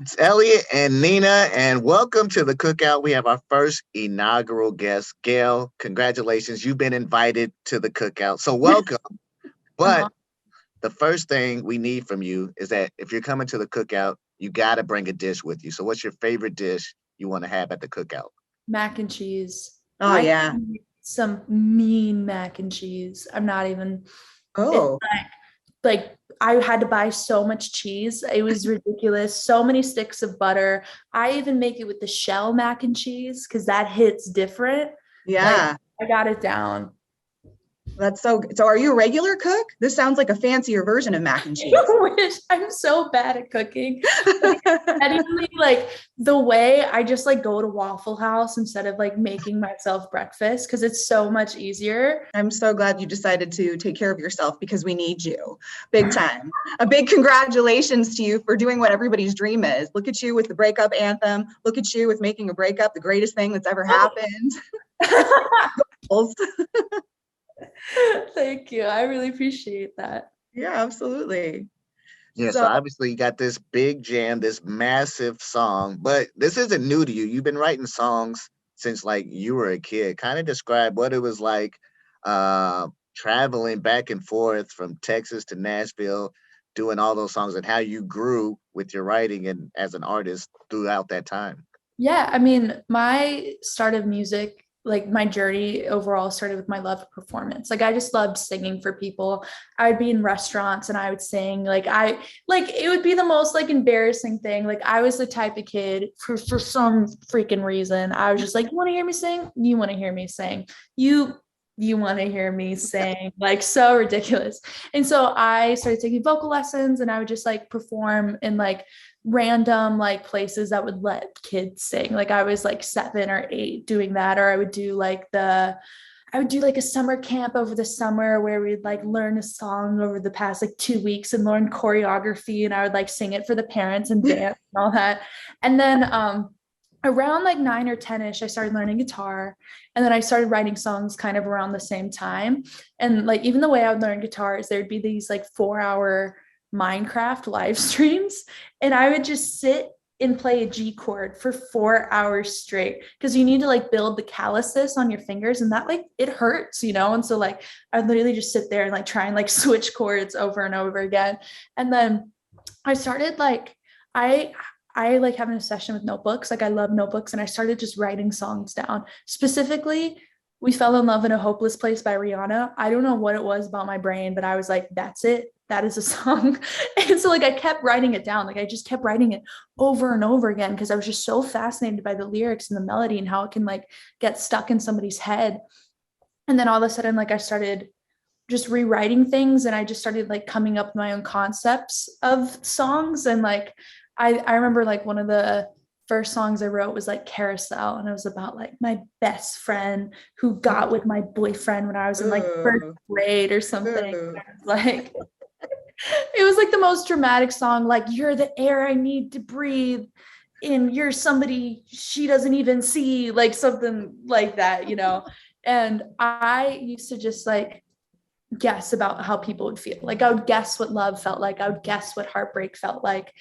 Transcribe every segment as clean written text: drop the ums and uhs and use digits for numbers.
It's Eliott and Nina, and welcome to the Cookout. We have our first inaugural guest, Gail. Congratulations, you've been invited to the Cookout, so welcome. Uh-huh. But the first thing we need from you is that if you're coming to the Cookout, you got to bring a dish with you. So, what's your favorite dish you want to have at the Cookout? Mac and cheese. Oh I yeah. can make some mean mac and cheese. I'm not even, it's Oh, like I had to buy so much cheese. It was ridiculous. So many sticks of butter. I even make it with the shell mac and cheese because that hits different. Like yeah. I got it down. That's so good. So are you a regular cook? This sounds like a fancier version of mac and cheese. I wish I'm so bad at cooking. Like, genuinely, like the way I just like go to Waffle House instead of like making myself breakfast because it's so much easier. I'm so glad you decided to take care of yourself because we need you big time. A big congratulations to you for doing what everybody's dream is. Look at you with the breakup anthem. Look at you with making a breakup the greatest thing that's ever happened. Thank you. I really appreciate that. Yeah, absolutely. Yeah, so So obviously you got this big jam, this massive song, but this isn't new to you. You've been writing songs since like you were a kid. Kind of describe what it was like traveling back and forth from Texas to Nashville, doing all those songs and how you grew with your writing and as an artist throughout that time. Yeah, I mean, my start of music, like my journey overall started with my love of performance. Like I just loved singing for people. I would be in restaurants and I would sing. Like it would be the most like embarrassing thing. Like I was the type of kid for some freaking reason. I was just like, you want to hear me sing? You want to hear me sing. You want to hear me sing, like so ridiculous. And so I started taking vocal lessons and I would just like perform in like random like places that would let kids sing. Like I was like 7 or 8 doing that, or I would do like a summer camp over the summer where we'd like learn a song over the past like 2 weeks and learn choreography, and I would like sing it for the parents and dance and all that. And then around like 9 or 10ish, I started learning guitar, and then I started writing songs kind of around the same time. And like even the way I would learn guitar is there'd be these like 4 hour Minecraft live streams, and I would just sit and play a G chord for 4 hours straight because you need to like build the calluses on your fingers, and that like it hurts, you know. And so like I'd literally just sit there and like try and like switch chords over and over again. And then I started like I I like have an obsession with notebooks. Like I love notebooks, and I started just writing songs down. Specifically, We Fell in Love in a Hopeless Place by Rihanna. I don't know what it was about my brain, but I was like, that's it. That is a song. And so like I kept writing it down. Like I just kept writing it over and over again because I was just so fascinated by the lyrics and the melody and how it can like get stuck in somebody's head. And then all of a sudden, like I started just rewriting things, and I just started like coming up with my own concepts of songs. And like I remember like one of the first songs I wrote was like Carousel, and it was about like my best friend who got with my boyfriend when I was in like first ooh, grade or something. ooh. Like it was like the most dramatic song, like you're the air I need to breathe and you're somebody she doesn't even see, like something like that, you know. And I used to just like guess about how people would feel. Like I would guess what love felt like. I would guess what heartbreak felt like.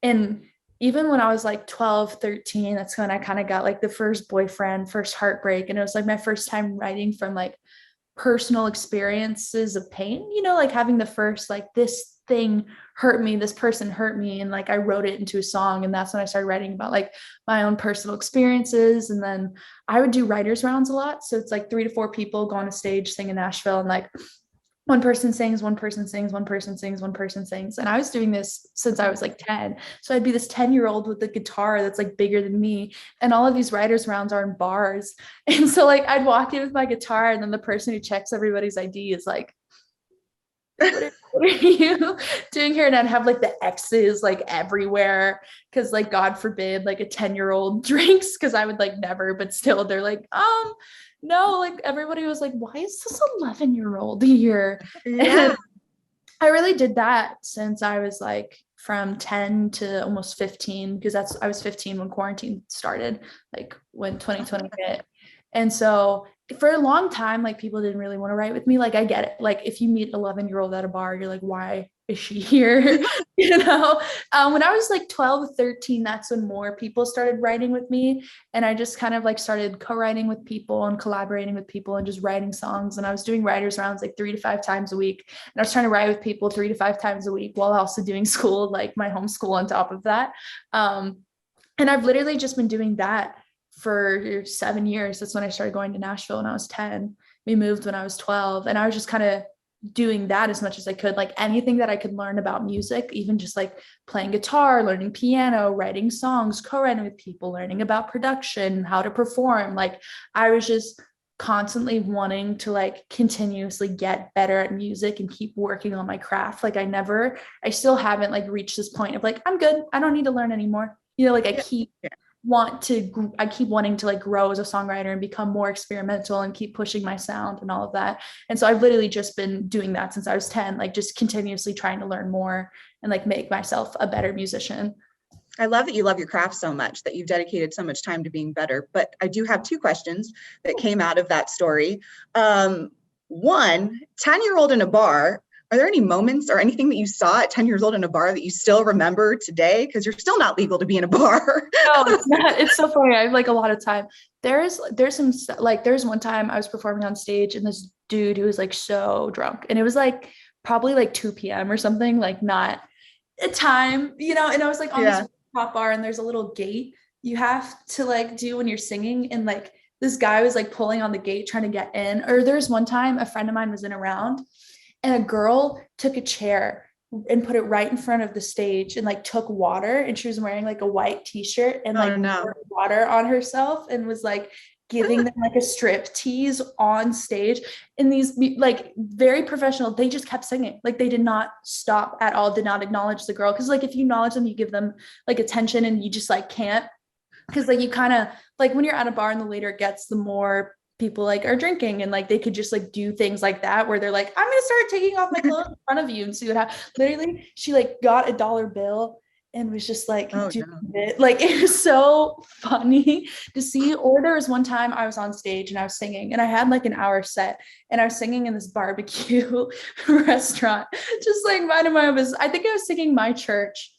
And even when I was like 12, 13, that's when I kind of got like the first boyfriend, first heartbreak. And it was like my first time writing from like personal experiences of pain, you know, like having the first, like this thing hurt me, this person hurt me. And like I wrote it into a song. And that's when I started writing about like my own personal experiences. And then I would do writers' rounds a lot. So it's like 3 to 4 people go on a stage, sing in Nashville, and like one person sings, one person sings, one person sings, one person sings. And I was doing this since I was like 10. So I'd be this 10-year-old with a guitar that's like bigger than me. And all of these writers' rounds are in bars. And so like I'd walk in with my guitar, and then the person who checks everybody's ID is like, what are you doing here? And I'd have like the X's like everywhere because like God forbid like a 10-year-old drinks, because I would like never, but still they're like, no, like everybody was like, why is this 11-year-old here? Yeah. And I really did that since I was like from 10 to almost 15, because I was 15 when quarantine started, like when 2020 hit. And so for a long time, like people didn't really want to write with me. Like I get it. Like if you meet 11-year-old at a bar, you're like, why is she here? You know, when I was like 12, 13, that's when more people started writing with me. And I just kind of like started co-writing with people and collaborating with people and just writing songs. And I was doing writers rounds like 3 to 5 times a week. And I was trying to write with people 3 to 5 times a week while also doing school, like my homeschool on top of that. And I've literally just been doing that for 7 years. That's when I started going to Nashville when I was 10. We moved when I was 12. And I was just kind of doing that as much as I could, like anything that I could learn about music, even just like playing guitar, learning piano, writing songs, co-writing with people, learning about production, how to perform. Like I was just constantly wanting to like continuously get better at music and keep working on my craft. Like I still haven't like reached this point of like, I'm good, I don't need to learn anymore. You know, like I keep wanting to like grow as a songwriter and become more experimental and keep pushing my sound and all of that. And so I've literally just been doing that since I was 10, like just continuously trying to learn more and like make myself a better musician. I love that you love your craft so much, that you've dedicated so much time to being better. But I do have 2 questions that came out of that story. One, 10-year-old in a bar. Are there any moments or anything that you saw at 10 years old in a bar that you still remember today? Because you're still not legal to be in a bar. No, it's not. It's so funny. I have like a lot of time. There's some like there's one time I was performing on stage and this dude who was like so drunk, and it was like probably like 2 p.m. or something, like not a time, you know, and I was like on this pop bar and there's a little gate you have to like do when you're singing, and like this guy was like pulling on the gate trying to get in. Or there's one time a friend of mine was in a round and a girl took a chair and put it right in front of the stage and like took water, and she was wearing like a white t-shirt and like poured water on herself and was like giving them like a strip tease on stage. And these like very professional, they just kept singing. Like they did not stop at all, did not acknowledge the girl. Cause like if you acknowledge them, you give them like attention, and you just like can't. Cause like you kind of like when you're at a bar and the later it gets, the more people like are drinking, and like they could just like do things like that where they're like, I'm gonna start taking off my clothes in front of you and see what happens. Literally, she like got a $1 bill and was just like doing it. Like it was so funny to see. Or there was one time I was on stage and I was singing, and I had like an hour set, and I was singing in this barbecue restaurant, just like minding my own business. I think I was singing My Church.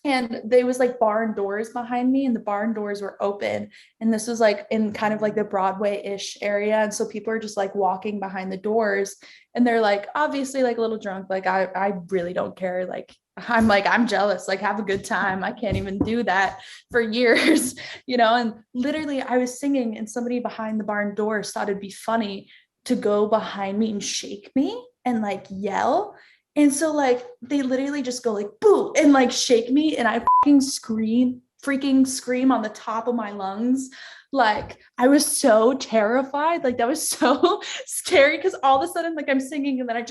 And there was like barn doors behind me, and the barn doors were open. And this was like in kind of like the Broadway-ish area. And so people are just like walking behind the doors, and they're like, obviously like a little drunk. Like, I really don't care. Like, I'm jealous, like have a good time. I can't even do that for years, you know? And literally I was singing, and somebody behind the barn doors thought it'd be funny to go behind me and shake me and like yell. And so like they literally just go like boo and like shake me, and I freaking scream on the top of my lungs. Like I was so terrified. Like that was so scary, because all of a sudden like I'm singing, and then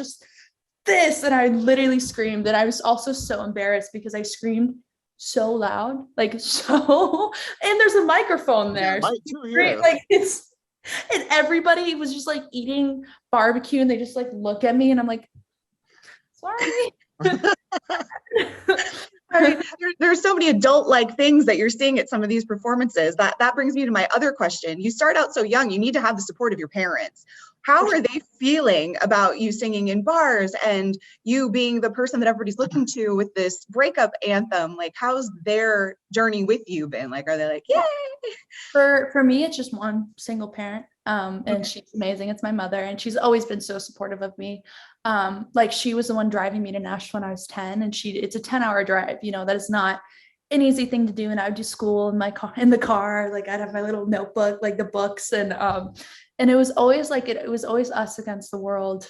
and I literally screamed. And I was also so embarrassed because I screamed so loud, like so, and there's a microphone there. Like it's, and everybody was just like eating barbecue, and they just like look at me, and I'm like, sorry. I mean, there's so many adult-like things that you're seeing at some of these performances. That brings me to my other question. You start out so young, you need to have the support of your parents. How are they feeling about you singing in bars and you being the person that everybody's looking to with this breakup anthem? Like, how's their journey with you been? Like, are they like, yay? For me, it's just one single parent. And she's amazing. It's my mother, and she's always been so supportive of me. Like she was the one driving me to Nashville when I was 10, and it's a 10-hour drive, you know, that is not an easy thing to do. And I would do school in the car, like I'd have my little notebook, like the books, and it was always like, it was always us against the world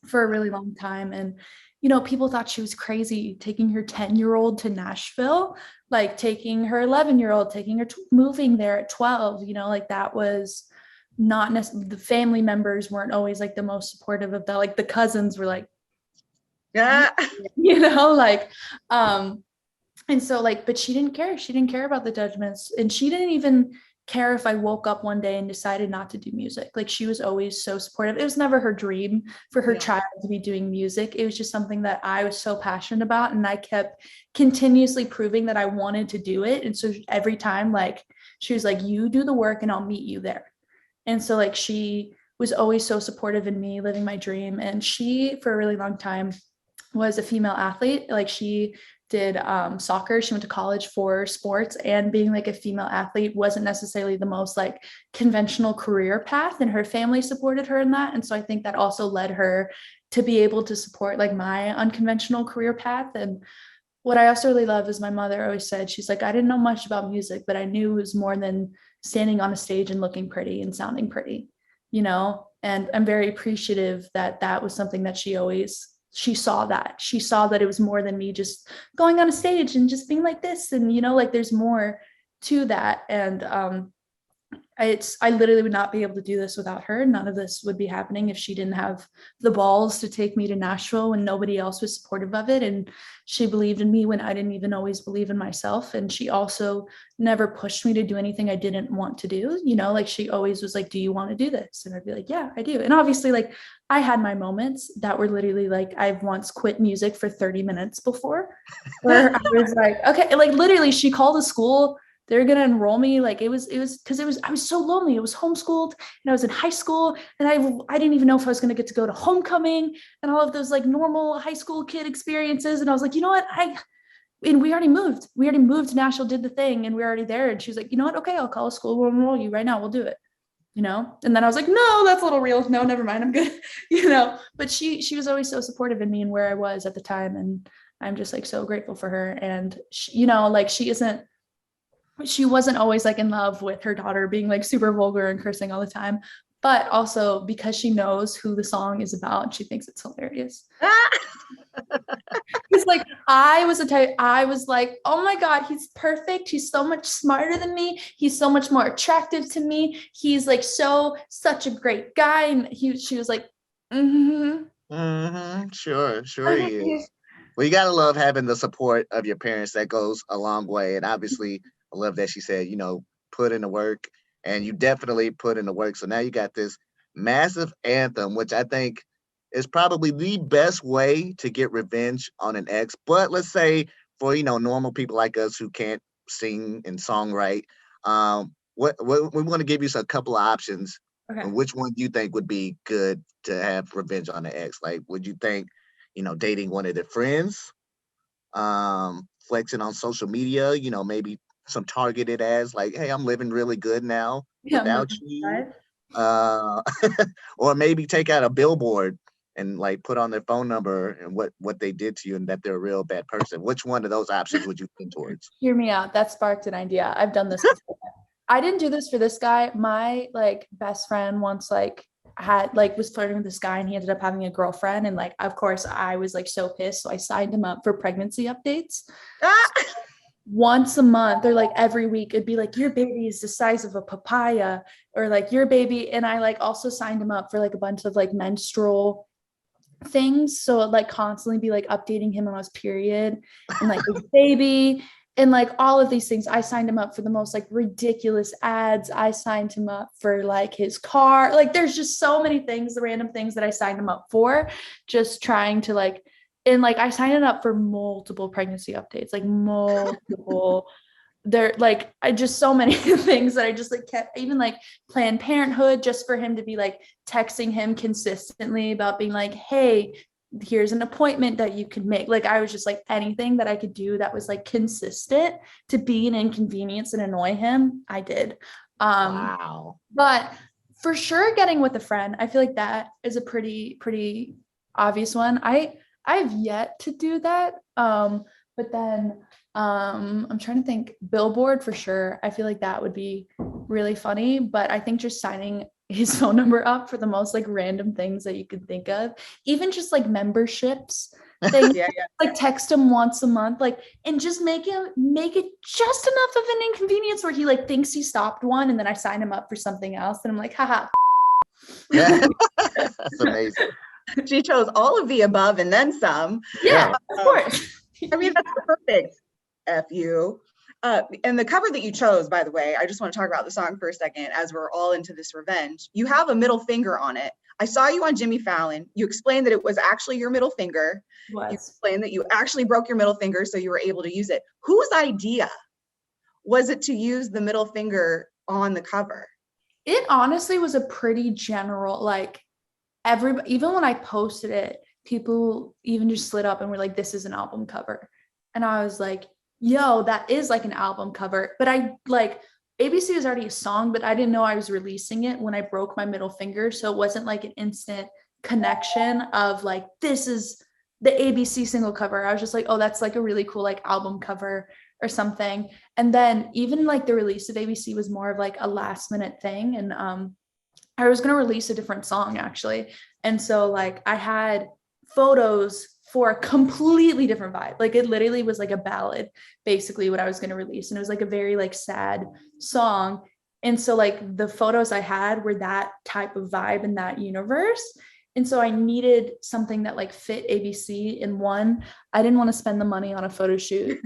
for a really long time. And, you know, people thought she was crazy taking her 10-year-old to Nashville, like taking her 11-year-old, taking her moving there at 12, you know, like that was not necessarily, the family members weren't always like the most supportive of that. Like the cousins were like, yeah, you know, like, and so like, but she didn't care about the judgments, and she didn't even care if I woke up one day and decided not to do music. Like she was always so supportive. It was never her dream for her child to be doing music. It was just something that I was so passionate about, and I kept continuously proving that I wanted to do it. And so every time, like she was like, you do the work and I'll meet you there. And so like she was always so supportive in me living my dream. And she, for a really long time, was a female athlete. Like she did soccer. She went to college for sports, and being like a female athlete wasn't necessarily the most like conventional career path, and her family supported her in that. And so I think that also led her to be able to support like my unconventional career path. And what I also really love is my mother always said, she's like, I didn't know much about music, but I knew it was more than standing on a stage and looking pretty and sounding pretty, you know? And I'm very appreciative that that was something that she saw that it was more than me just going on a stage and just being like this. And, you know, like there's more to that. And I literally would not be able to do this without her. None of this would be happening if she didn't have the balls to take me to Nashville when nobody else was supportive of it. And she believed in me when I didn't even always believe in myself. And she also never pushed me to do anything I didn't want to do. You know, like she always was like, do you want to do this? And I'd be like, yeah, I do. And obviously, like I had my moments that were literally like, I've once quit music for 30 minutes before, where I was like, okay, like literally she called the school. They're going to enroll me. Like it was because I was so lonely. I was homeschooled and I was in high school, and I didn't even know if I was going to get to go to homecoming and all of those like normal high school kid experiences. And I was like, you know what? And we already moved to Nashville, did the thing, and we're already there. And she was like, you know what? Okay, I'll call a school. We'll enroll you right now. We'll do it. You know? And then I was like, no, that's a little real. No, never mind. I'm good. You know, but she was always so supportive in me and where I was at the time. And I'm just like so grateful for her. And she, you know, like she wasn't always like in love with her daughter being like super vulgar and cursing all the time, but also because she knows who the song is about, she thinks it's hilarious. It's like I was like, oh my God, he's perfect. He's so much smarter than me. He's so much more attractive to me. He's like such a great guy. And she was like, sure he is. Well, you gotta love having the support of your parents. That goes a long way. And obviously, I love that she said, you know, put in the work, and you definitely put in the work. So now you got this massive anthem, which I think is probably the best way to get revenge on an ex. But let's say for, you know, normal people like us who can't sing and songwrite, what we want to give you a couple of options. okay. And which one do you think would be good to have revenge on an ex? Like, would you think, you know, dating one of their friends, flexing on social media, you know, maybe some targeted ads like, hey, I'm living really good now without you. Or maybe take out a billboard and like put on their phone number and what they did to you and that they're a real bad person. Which one of those options would you lean towards? Hear me out. That sparked an idea. I've done this before. I didn't do this for this guy. My like best friend once like was flirting with this guy, and he ended up having a girlfriend. And like, of course I was like so pissed. So I signed him up for pregnancy updates. Once a month or like every week, it'd be like, your baby is the size of a papaya, or like your baby. And I like also signed him up for like a bunch of like menstrual things. So it like constantly be like updating him on his period and like his baby and like all of these things. I signed him up for the most like ridiculous ads. I signed him up for like his car. Like there's just so many things, the random things that I signed him up for, just trying to like, and like I signed it up for multiple pregnancy updates, like multiple. There like I just so many things that I just like kept, even like Planned Parenthood, just for him to be like texting him consistently about being like, hey, here's an appointment that you could make. Like I was just like anything that I could do that was like consistent to be an inconvenience and annoy him, I did. Wow. But for sure getting with a friend, I feel like that is a pretty obvious one. I've yet to do that. But then I'm trying to think. Billboard for sure. I feel like that would be really funny, but I think just signing his phone number up for the most like random things that you could think of, even just like memberships things, like text him once a month, like, and just make it just enough of an inconvenience where he like thinks he stopped one, and then I sign him up for something else, and I'm like, haha. Yeah. That's amazing. She chose all of the above and then some. Yeah, of course. I mean, that's perfect. F you. And the cover that you chose, by the way, I just want to talk about the song for a second as we're all into this revenge. You have a middle finger on it. I saw you on Jimmy Fallon. You explained that it was actually your middle finger. You explained that you actually broke your middle finger, so you were able to use it. Whose idea was it to use the middle finger on the cover? It honestly was a pretty general, like, everybody, even when I posted it, people even just slid up and were like, this is an album cover. And I was like, yo, that is like an album cover. But I like, ABC was already a song, but I didn't know I was releasing it when I broke my middle finger. So it wasn't like an instant connection of like, this is the ABC single cover. I was just like, oh, that's like a really cool like album cover or something. And then even like the release of ABC was more of like a last minute thing. And I was going to release a different song actually. And so like I had photos for a completely different vibe. Like it literally was like a ballad, basically what I was going to release. And it was like a very like sad song. And so like the photos I had were that type of vibe in that universe. And so I needed something that like fit ABC. In one, I didn't want to spend the money on a photo shoot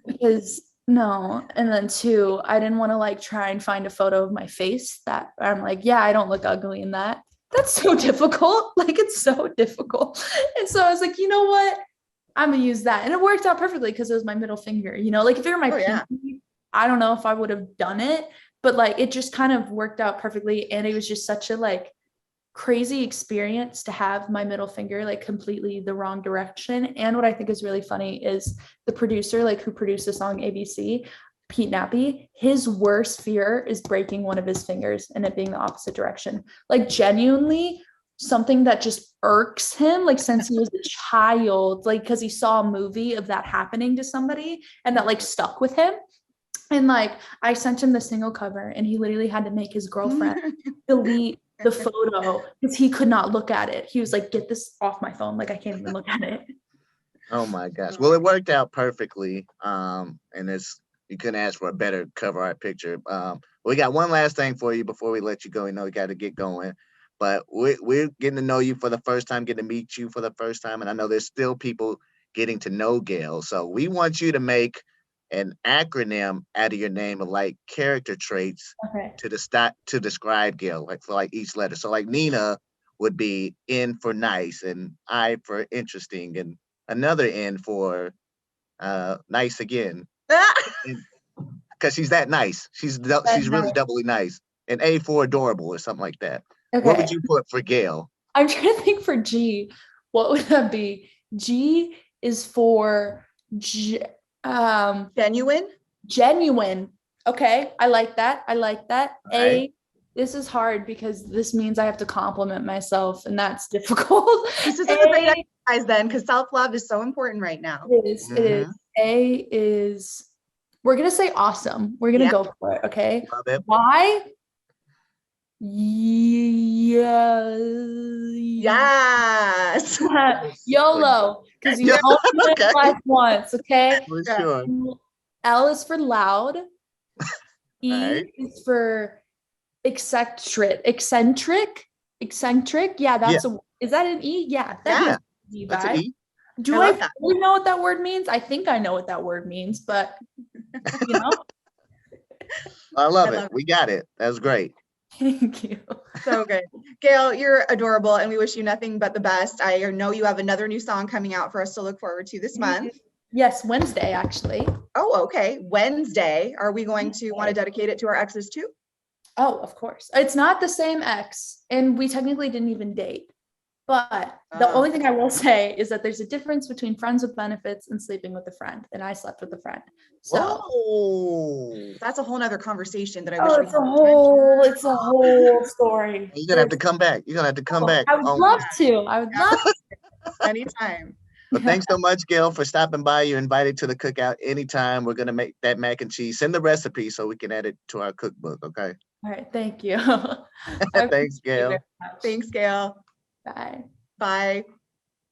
because no. And then two, I didn't want to like try and find a photo of my face that I'm like, yeah, I don't look ugly in that. That's so difficult. Like it's so difficult. And so I was like, you know what? I'm gonna use that. And it worked out perfectly because it was my middle finger, you know, like if it were my pinky, I don't know if I would have done it, but like it just kind of worked out perfectly. And it was just such a like crazy experience to have my middle finger like completely the wrong direction. And what I think is really funny is the producer, like who produced the song ABC, Pete Nappy, his worst fear is breaking one of his fingers and it being the opposite direction. Like genuinely something that just irks him, like since he was a child, like because he saw a movie of that happening to somebody and that like stuck with him. And like I sent him the single cover and he literally had to make his girlfriend delete the photo because he could not look at it. He was like, get this off my phone. Like I can't even look at it. Oh my gosh. Well, it worked out perfectly. And you couldn't ask for a better cover art picture. We got one last thing for you before we let you go. We know we got to get going, but we're getting to know you for the first time, getting to meet you for the first time. And I know there's still people getting to know GAYLE. So we want you to make an acronym out of your name of like character traits to describe GAYLE, like for like each letter. So like Nina would be N for nice, and I for interesting, and another N for nice again. Because she's that nice. She's really doubly nice. And A for adorable or something like that. Okay. What would you put for GAYLE? I'm trying to think for G. What would that be? G is for genuine. Okay, I like that. Right. A, this is hard because this means I have to compliment myself, and that's difficult. This is a great exercise then, because self-love is so important right now. It is. Mm-hmm. It is. A is, we're gonna say awesome. We're gonna go for it. Okay. Love it. Why? Yes. YOLO, because you only live life once. Okay. For sure. L is for loud. E is for eccentric. Yeah, that's is that an E? Yeah, that's an E. Do I really know what that word means? I think I know what that word means, but you know. I love it. We got it. That's great. Thank you. So good. GAYLE, you're adorable, and we wish you nothing but the best. I know you have another new song coming out for us to look forward to this month. Yes, Wednesday, actually. Oh, okay. Wednesday. Are we going to want to dedicate it to our exes too? Oh, of course. It's not the same ex, and we technically didn't even date. But the only thing I will say is that there's a difference between friends with benefits and sleeping with a friend. And I slept with a friend. So that's a whole nother conversation that I wish it's a whole story. You're gonna have to come back. I would love to. Anytime. Well, thanks so much, GAYLE, for stopping by. You're invited to the cookout anytime. We're gonna make that mac and cheese. Send the recipe so we can add it to our cookbook. Okay. All right. Thank you. Thanks, GAYLE. Thanks, GAYLE. Bye. Bye.